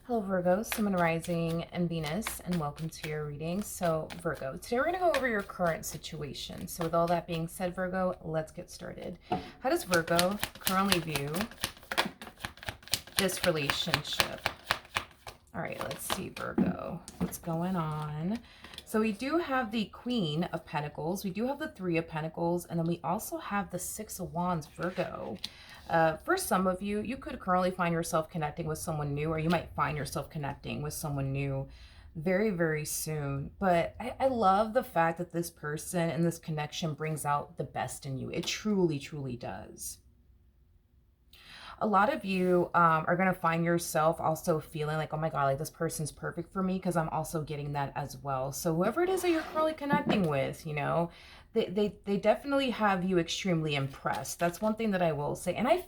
Hello Virgo, Sun, Rising, and Venus, and welcome to your reading. So Virgo, today we're going to go over your current situation. So with all that being said, Virgo, let's get started. How does Virgo currently view this relationship? All right, let's see, Virgo, what's going on? So we do have the Queen of Pentacles, we do have the Three of Pentacles, and then we also have the Six of Wands, Virgo. For some of you, you could currently find yourself connecting with someone new, or you might find yourself connecting with someone new very, very soon. But I love the fact that this person and this connection brings out the best in you. It truly, truly does. A lot of you are going to find yourself also feeling like, oh my God, like this person's perfect for me, because I'm also getting that as well. So whoever it is that you're currently connecting with, you know, they definitely have you extremely impressed. That's one thing that I will say. And I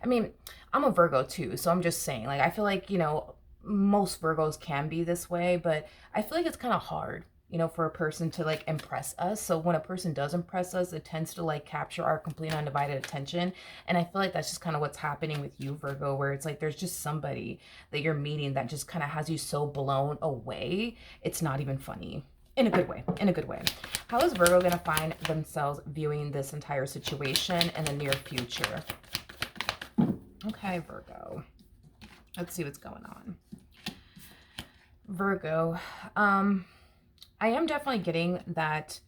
mean, I'm a Virgo too. So I'm just saying, like, I feel like, you know, most Virgos can be this way, but I feel like it's kind of hard, you know, for a person to like impress us. So when a person does impress us, it tends to like capture our complete undivided attention. And I feel like that's just kind of what's happening with you, Virgo, where it's like there's just somebody that you're meeting that just kind of has you so blown away. It's not even funny. In a good way, in a good way. How is Virgo going to find themselves viewing this entire situation in the near future? Okay, Virgo. Let's see what's going on. Virgo, I am definitely getting that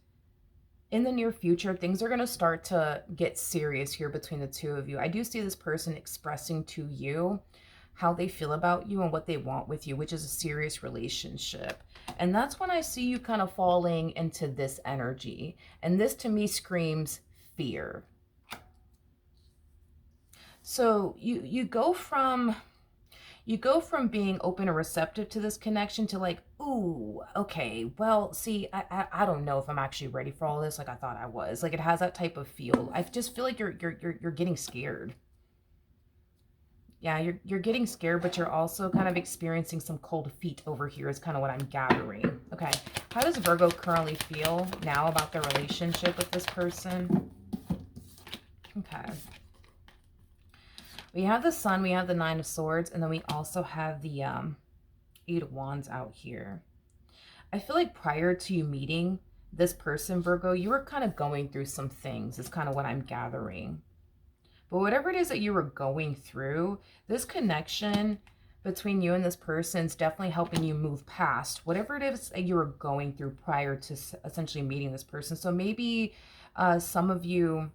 in the near future, things are going to start to get serious here between the two of you. I do see this person expressing to you how they feel about you and what they want with you, which is a serious relationship. And that's when I see you kind of falling into this energy. And this to me screams fear. So you go from being open and receptive to this connection to like, ooh, okay, well, see, I don't know if I'm actually ready for all this like I thought I was. Like it has that type of feel. I just feel like you're getting scared. Yeah, you're getting scared, but you're also kind of experiencing some cold feet over here is kind of what I'm gathering. Okay, how does Virgo currently feel now about their relationship with this person? Okay. We have the Sun, we have the Nine of Swords, and then we also have the Eight of Wands out here. I feel like prior to you meeting this person, Virgo, you were kind of going through some things is kind of what I'm gathering. But whatever it is that you were going through, this connection between you and this person is definitely helping you move past whatever it is that you were going through prior to essentially meeting this person. So maybe some of you,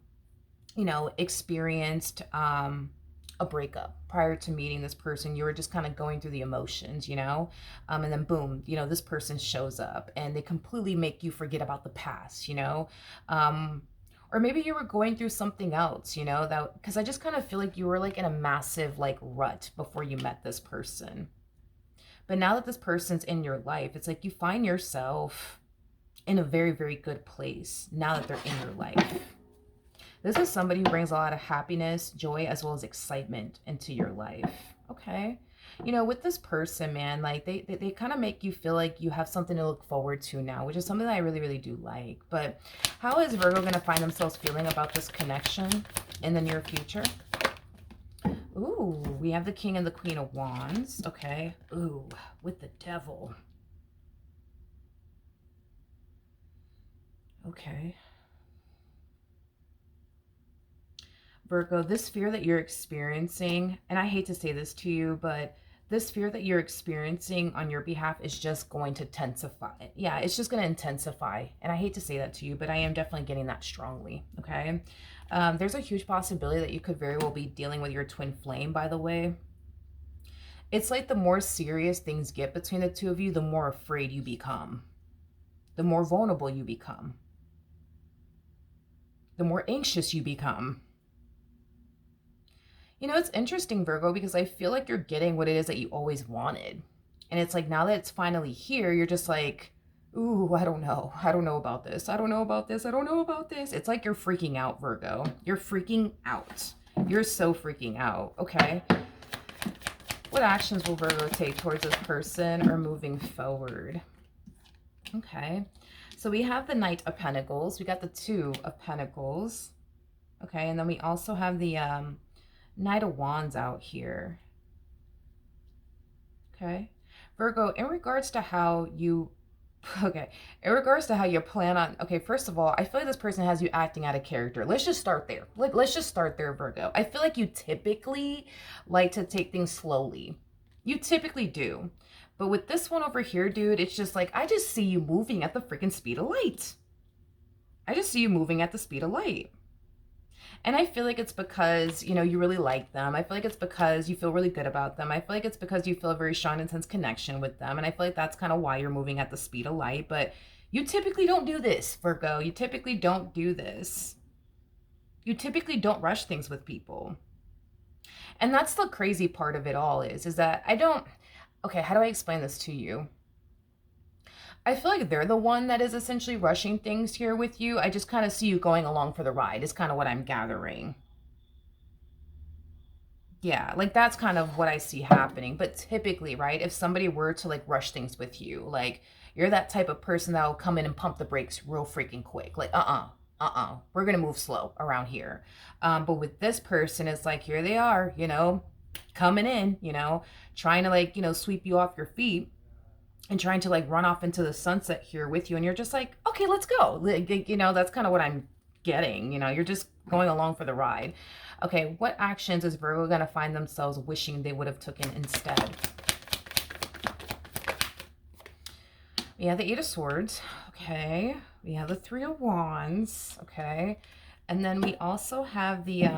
you know, experienced a breakup prior to meeting this person. You were just kind of going through the emotions, you know, and then boom, you know, this person shows up and they completely make you forget about the past, you know. Or maybe you were going through something else, you know, that because I just kind of feel like you were like in a massive like rut before you met this person. But now that this person's in your life, it's like you find yourself in a very, very good place now that they're in your life. This is somebody who brings a lot of happiness, joy, as well as excitement into your life. Okay. You know, with this person, man, like they kind of make you feel like you have something to look forward to now, which is something that I really, really do like. But how is Virgo going to find themselves feeling about this connection in the near future? Ooh, we have the King and the Queen of Wands. Okay. Ooh, with the Devil. Okay. Virgo, this fear that you're experiencing, and I hate to say this to you, but this fear that you're experiencing on your behalf is just going to intensify. Yeah, it's just going to intensify. And I hate to say that to you, but I am definitely getting that strongly, okay? There's a huge possibility that you could very well be dealing with your twin flame, by the way. It's like the more serious things get between the two of you, the more afraid you become, the more vulnerable you become, the more anxious you become. You know, it's interesting, Virgo, because I feel like you're getting what it is that you always wanted. And it's like now that it's finally here, you're just like, ooh, I don't know. I don't know about this. I don't know about this. I don't know about this. It's like you're freaking out, Virgo. You're freaking out. You're so freaking out. Okay. What actions will Virgo take towards this person or moving forward? Okay. So we have the Knight of Pentacles. We got the Two of Pentacles. Okay. And then we also have the Knight of Wands out here. Okay. Virgo, in regards to how you okay, in regards to how you plan on, okay, first of all, I feel like this person has you acting out of character. Let's just start there. Let's just start there, Virgo. I feel like you typically like to take things slowly. You typically do. But with this one over here, dude, it's just like, I just see you moving at the freaking speed of light. I just see you moving at the speed of light. And I feel like it's because, you know, you really like them. I feel like it's because you feel really good about them. I feel like it's because you feel a very strong, intense connection with them. And I feel like that's kind of why you're moving at the speed of light. But you typically don't do this, Virgo. You typically don't do this. You typically don't rush things with people. And that's the crazy part of it all is that I don't, okay, how do I explain this to you? I feel like they're the one that is essentially rushing things here with you. I just kind of see you going along for the ride, is kind of what I'm gathering. Yeah, like that's kind of what I see happening. But typically, right, if somebody were to like rush things with you, like you're that type of person that will come in and pump the brakes real freaking quick. Like, we're gonna move slow around here. But with this person, it's like here they are, you know, coming in, you know, trying to like, you know, sweep you off your feet and trying to like run off into the sunset here with you. And you're just like, okay, let's go. Like, you know, that's kind of what I'm getting. You know, you're just going along for the ride. Okay, what actions is Virgo going to find themselves wishing they would have taken instead? We have the Eight of Swords. Okay. We have the Three of Wands. Okay. And then we also have the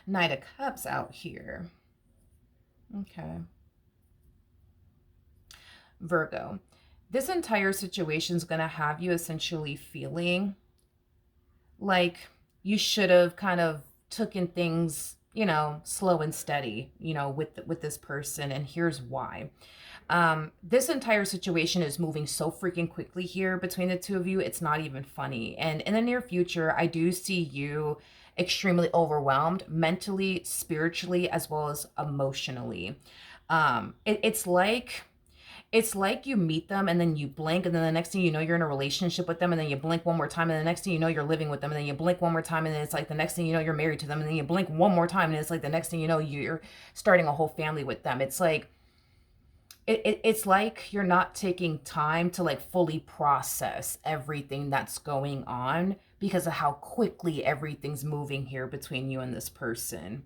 Knight of Cups out here. Okay. Virgo, this entire situation is going to have you essentially feeling like you should have kind of taken things, you know, slow and steady, you know, with this person. And here's why. This entire situation is moving so freaking quickly here between the two of you. It's not even funny. And in the near future, I do see you extremely overwhelmed mentally, spiritually, as well as emotionally. It's like you meet them and then you blink, and then the next thing you know you're in a relationship with them, and then you blink one more time, and the next thing you know you're living with them, and then you blink one more time, and then it's like the next thing you know you're married to them, and then you blink one more time, and it's like the next thing you know you're starting a whole family with them. It's like it's like you're not taking time to like fully process everything that's going on because of how quickly everything's moving here between you and this person.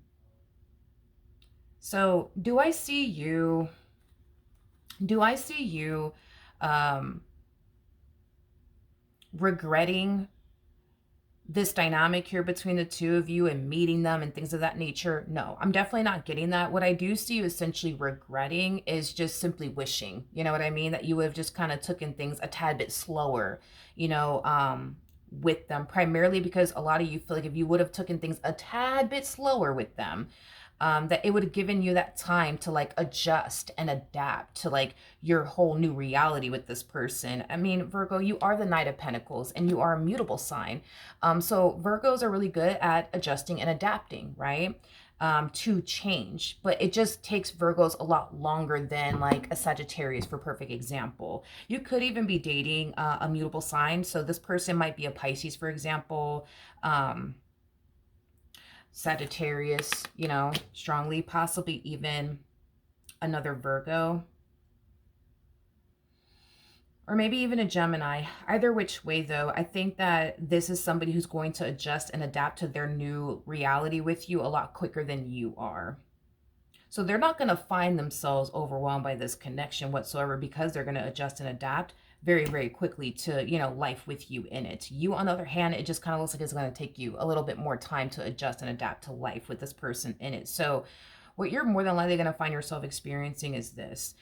So do I see you regretting this dynamic here between the two of you and meeting them and things of that nature? No, I'm definitely not getting that. What I do see you essentially regretting is just simply wishing, you know what I mean, that you would have just kind of taken things a tad bit slower, you know, with them, primarily because a lot of you feel like if you would have taken things a tad bit slower with them, that it would have given you that time to like adjust and adapt to like your whole new reality with this person. I mean, Virgo, you are the Knight of Pentacles and you are a mutable sign. So Virgos are really good at adjusting and adapting, right? To change, but it just takes Virgos a lot longer than like a Sagittarius, for perfect example. You could even be dating a mutable sign. So this person might be a Pisces, for example, Sagittarius, you know, strongly, possibly even another Virgo, or maybe even a Gemini. Either which way, though, I think that this is somebody who's going to adjust and adapt to their new reality with you a lot quicker than you are. So they're not going to find themselves overwhelmed by this connection whatsoever because they're going to adjust and adapt very, very quickly to, you know, life with you in it. You, on the other hand, it just kind of looks like it's going to take you a little bit more time to adjust and adapt to life with this person in it. So what you're more than likely going to find yourself experiencing is this.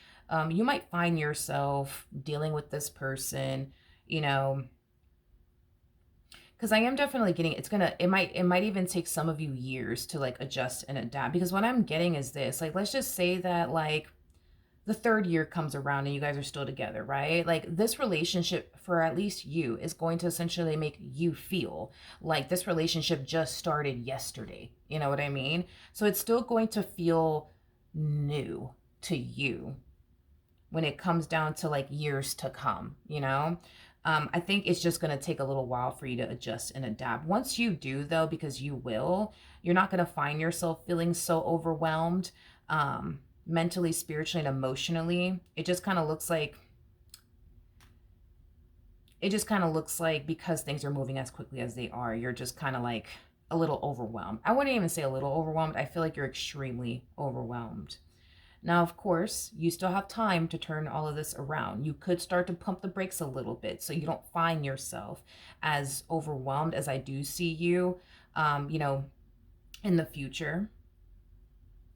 You might find yourself dealing with this person, you know, because I am definitely getting, it might even take some of you years to like adjust and adapt. Because what I'm getting is this, like, let's just say that like the third year comes around and you guys are still together, right? Like this relationship for at least you is going to essentially make you feel like this relationship just started yesterday. You know what I mean? So it's still going to feel new to you when it comes down to like years to come, you know? I think it's just going to take a little while for you to adjust and adapt. Once you do, though, because you will, you're not going to find yourself feeling so overwhelmed. mentally, spiritually, and emotionally. It just kind of looks like, because things are moving as quickly as they are, you're just kind of like a little overwhelmed. I wouldn't even say a little overwhelmed. I feel like you're extremely overwhelmed. Now, of course, you still have time to turn all of this around. You could start to pump the brakes a little bit so you don't find yourself as overwhelmed as I do see you, you know, in the future.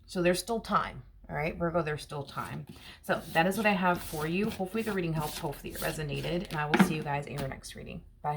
So there's still time. All right, Virgo, there's still time. So that is what I have for you. Hopefully the reading helped. Hopefully it resonated. And I will see you guys in your next reading. Bye.